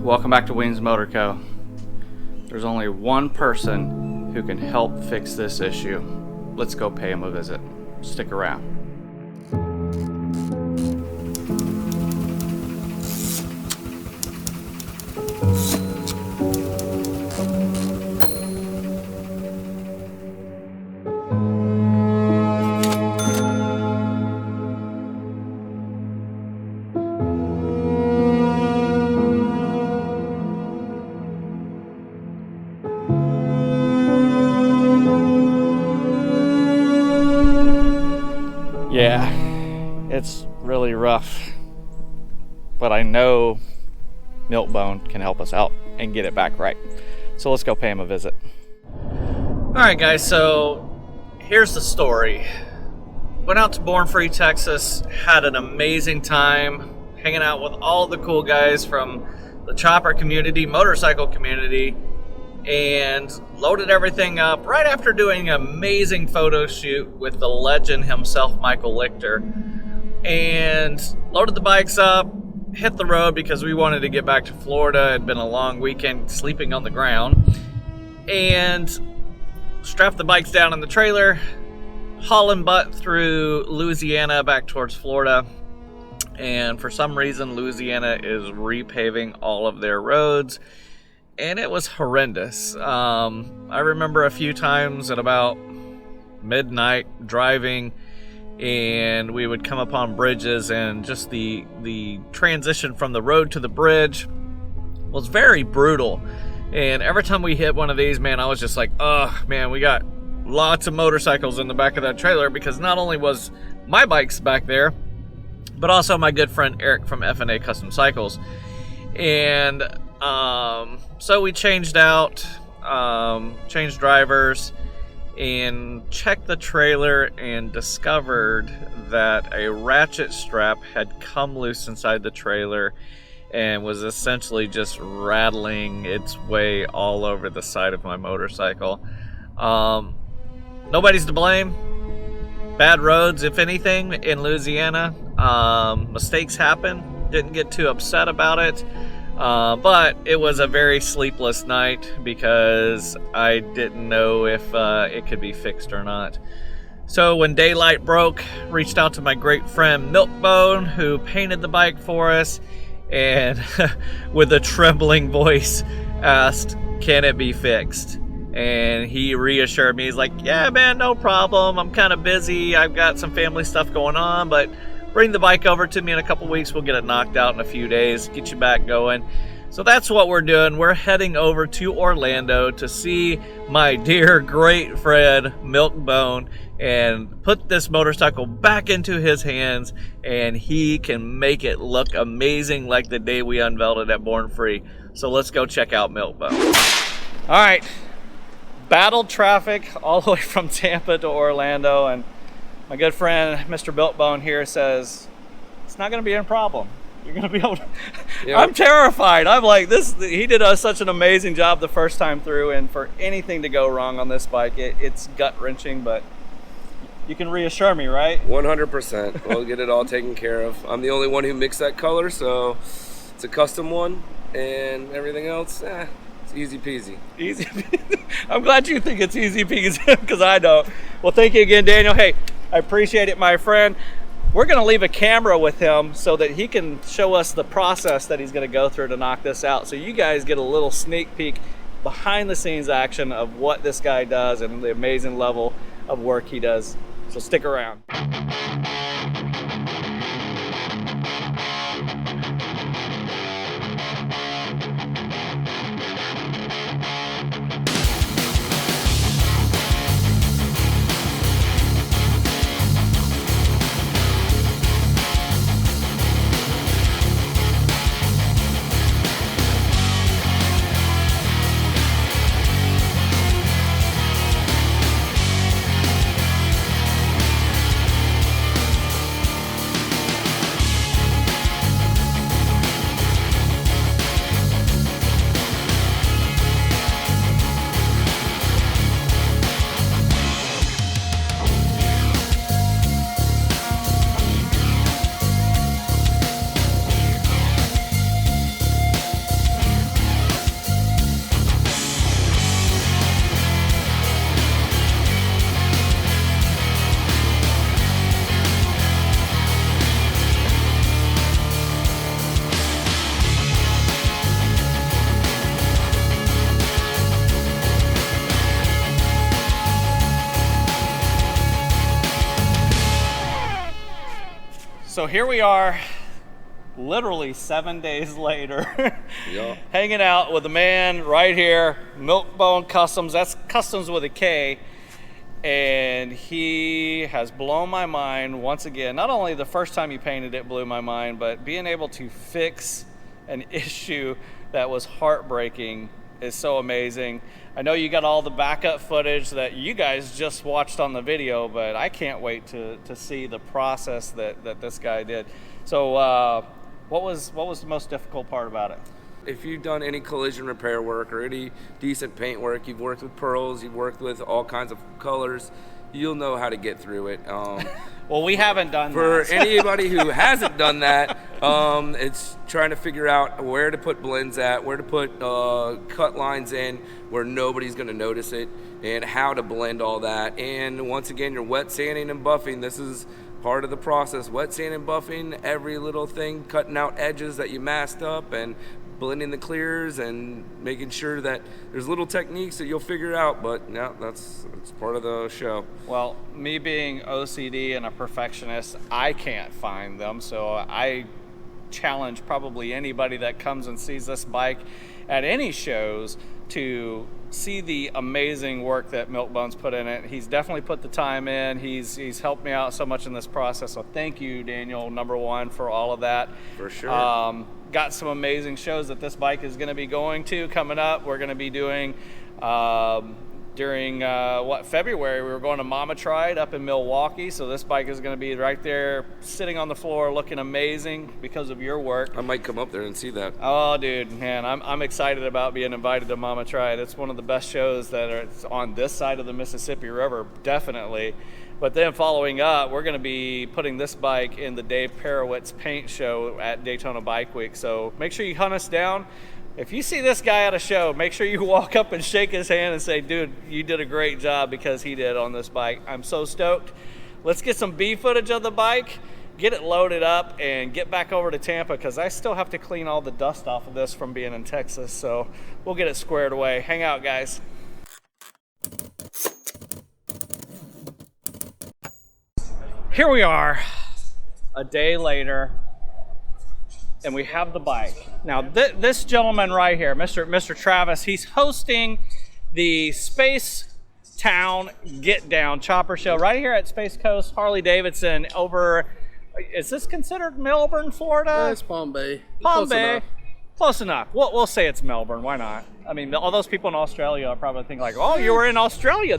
welcome back to Weems Motor Co. There's only one person who can help fix this issue. Let's go pay him a visit. Stick around. Yeah, it's really rough, but I know Milkbone can help us out and get it back right. So let's go pay him a visit. All right, guys, so here's the story. Went out to Born Free, Texas, had an amazing time hanging out with all the cool guys from the chopper community, motorcycle community, and loaded everything up right after doing an amazing photo shoot with the legend himself, Michael Lichter, and loaded the bikes up, hit the road because we wanted to get back to Florida. It had been a long weekend sleeping on the ground, and strapped the bikes down in the trailer, hauling butt through Louisiana back towards Florida. And for some reason, Louisiana is repaving all of their roads, and it was horrendous. I remember a few times at about midnight driving, and we would come upon bridges, and just the transition from the road to the bridge was very brutal. And every time we hit one of these, man, I was just like, oh man, we got lots of motorcycles in the back of that trailer, because not only was my bikes back there, but also my good friend Eric from F&A Custom Cycles. And so we changed out, changed drivers, and checked the trailer and discovered that a ratchet strap had come loose inside the trailer and was essentially just rattling its way all over the side of my motorcycle. Nobody's to blame. Bad roads, if anything, in Louisiana. Mistakes happen. Didn't get too upset about it. But it was a very sleepless night because I didn't know if it could be fixed or not. So when daylight broke, reached out to my great friend Milkbone, who painted the bike for us, and with a trembling voice asked, can it be fixed? And he reassured me. He's like, yeah, man, no problem. I'm kind of busy. I've got some family stuff going on, but bring the bike over to me in a couple weeks. We'll get it knocked out in a few days, get you back going. So that's what we're doing. We're heading over to Orlando to see my dear great friend Milkbone and put this motorcycle back into his hands, and he can make it look amazing like the day we unveiled it at Born Free. So let's go check out Milkbone. All right, battled traffic all the way from Tampa to Orlando, and my good friend Mr. Milkbone here says it's not going to be a problem. You're going to be able to... Yep. I'm terrified. I'm like, this. He did such an amazing job the first time through, and for anything to go wrong on this bike, it's gut-wrenching, but you can reassure me, right? 100%. We'll get it all taken care of. I'm the only one who mixed that color, so it's a custom one, and everything else, it's easy peasy. Easy peasy. I'm glad you think it's easy peasy, because I don't. Well, thank you again, Daniel. Hey, I appreciate it, my friend. We're going to leave a camera with him so that he can show us the process that he's going to go through to knock this out. So you guys get a little sneak peek behind the scenes action of what this guy does and the amazing level of work he does. So stick around. So here we are, literally 7 days later, Yeah. hanging out with the man right here, Milkbone Customs. That's Customs with a K. And he has blown my mind once again. Not only the first time he painted it blew my mind, but being able to fix an issue that was heartbreaking is so amazing. I know you got all the backup footage that you guys just watched on the video, but I can't wait to see the process that this guy did. So what was the most difficult part about it? If you've done any collision repair work or any decent paint work, you've worked with pearls, you've worked with all kinds of colors, you'll know how to get through it. Well, we haven't done For that. anybody who hasn't done that, it's trying to figure out where to put blends at, where to put cut lines in where nobody's going to notice it, and how to blend all that. And once again, you're wet sanding and buffing. This is part of the process. Wet sanding, buffing, every little thing, cutting out edges that you masked up, and blending the clears and making sure that there's little techniques that you'll figure out, but yeah, that's part of the show. Well, me being OCD and a perfectionist, I can't find them, so I challenge probably anybody that comes and sees this bike at any shows to see the amazing work that Milkbone's put in it. He's definitely put the time in. He's helped me out so much in this process, so thank you, Daniel, number one, for all of that. For sure. Got some amazing shows that this bike is going to be going to coming up. We're going to be doing during February. We were going to Mama Tried up in Milwaukee, so this bike is going to be right there sitting on the floor looking amazing because of your work. I might come up there and see that. Oh dude, man, I'm excited about being invited to Mama Tried. It's one of the best shows that are on this side of the Mississippi River, definitely. But then following up, we're going to be putting this bike in the Dave Perowitz paint show at Daytona Bike Week. So make sure you hunt us down. If you see this guy at a show, make sure you walk up and shake his hand and say, dude, you did a great job, because he did on this bike. I'm so stoked. Let's get some B footage of the bike, get it loaded up, and get back over to Tampa, because I still have to clean all the dust off of this from being in Texas. So we'll get it squared away. Hang out, guys. Here we are, a day later, and we have the bike. Now, this gentleman right here, Mr. Travis, he's hosting the Space Town Get Down Chopper Show right here at Space Coast Harley Davidson over, is this considered Melbourne, Florida? It's Palm Bay. Palm Bay. Close enough. We'll say it's Melbourne. Why not? I mean, all those people in Australia are probably thinking like, oh, you were in Australia.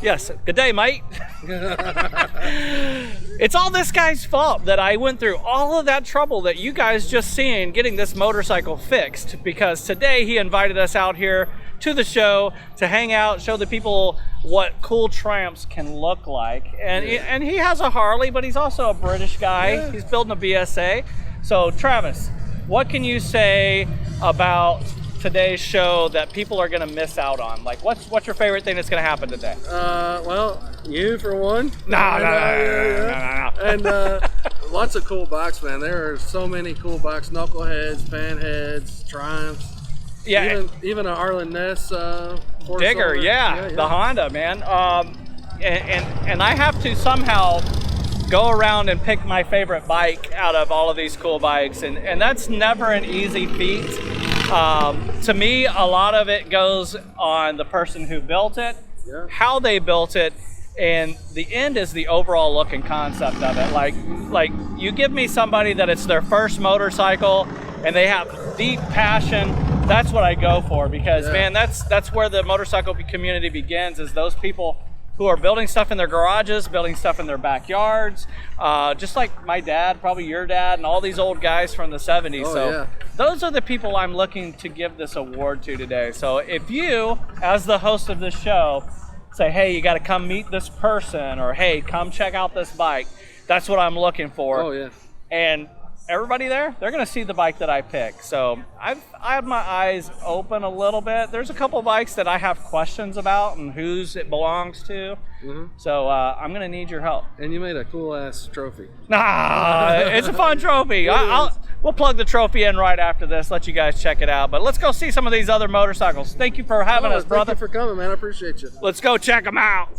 Yes. Good day, mate. It's all this guy's fault that I went through all of that trouble that you guys just seen getting this motorcycle fixed, because today he invited us out here to the show to hang out, show the people what cool Triumphs can look like. And he has a Harley, but he's also a British guy. Yeah. He's building a BSA. So Travis, what can you say about today's show that people are going to miss out on? Like, what's your favorite thing that's going to happen today? Well, you for one. No. And lots of cool bikes, man. There are so many cool bikes: knuckleheads, panheads, Triumphs. Yeah, even a Arlen Ness Digger. Yeah, the Honda, man. And I have to somehow go around and pick my favorite bike out of all of these cool bikes, and that's never an easy feat. To me, a lot of it goes on the person who built it, how they built it, and the end is the overall look and concept of it. Like you give me somebody that it's their first motorcycle and they have deep passion, that's what I go for, because man, that's where the motorcycle community begins, is those people who are building stuff in their garages, building stuff in their backyards, just like my dad, probably your dad, and all these old guys from the 70s. Those are the people I'm looking to give this award to today. So if you, as the host of this show, say, hey, you got to come meet this person, or hey, come check out this bike, that's what I'm looking for. Oh, yeah. And everybody there, they're going to see the bike that I pick. So I have my eyes open a little bit. There's a couple bikes that I have questions about and whose it belongs to. So I'm going to need your help. And you made a cool ass trophy. Nah, it's a fun trophy. We'll plug the trophy in right after this, let you guys check it out. But let's go see some of these other motorcycles. Thank you for having us, brother. Thank you for coming, man. I appreciate you. Let's go check them out.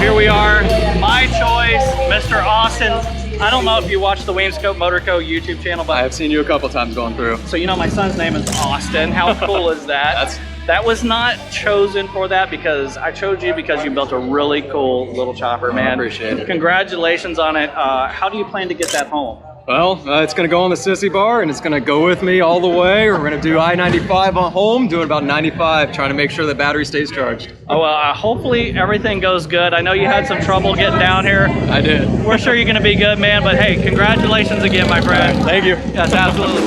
here we are, my choice, Mr. Austin. I don't know if you watch the Weems Motor Co. YouTube channel, but I've seen you a couple times going through. so you know my son's name is Austin. How cool is that? That was not chosen for that because I chose you because you built a really cool little chopper, man. I appreciate it. Congratulations on it. How do you plan to get that home? Well, it's gonna go on the sissy bar and it's gonna go with me all the way. We're gonna do I-95 on home, doing about 95, trying to make sure the battery stays charged. Oh, well, hopefully everything goes good. I know you had some trouble getting down here. I did. We're sure you're gonna be good, man, but hey, congratulations again, my friend. Thank you. Yes, absolutely.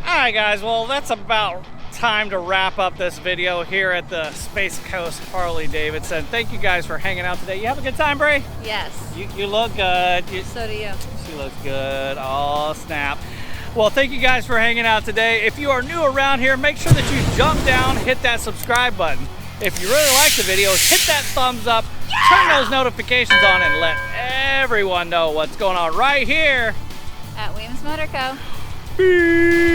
All right, guys, well, that's about time to wrap up this video here at the Space Coast Harley-Davidson. Thank you guys for hanging out today. You have a good time, Bray? Yes. You look good. So do you. She looks good. Oh, snap. Well, thank you guys for hanging out today. If you are new around here, make sure that you jump down, hit that subscribe button. If you really like the videos, hit that thumbs up, turn those notifications on, and let everyone know what's going on right here At Weems Motor Co. Peace.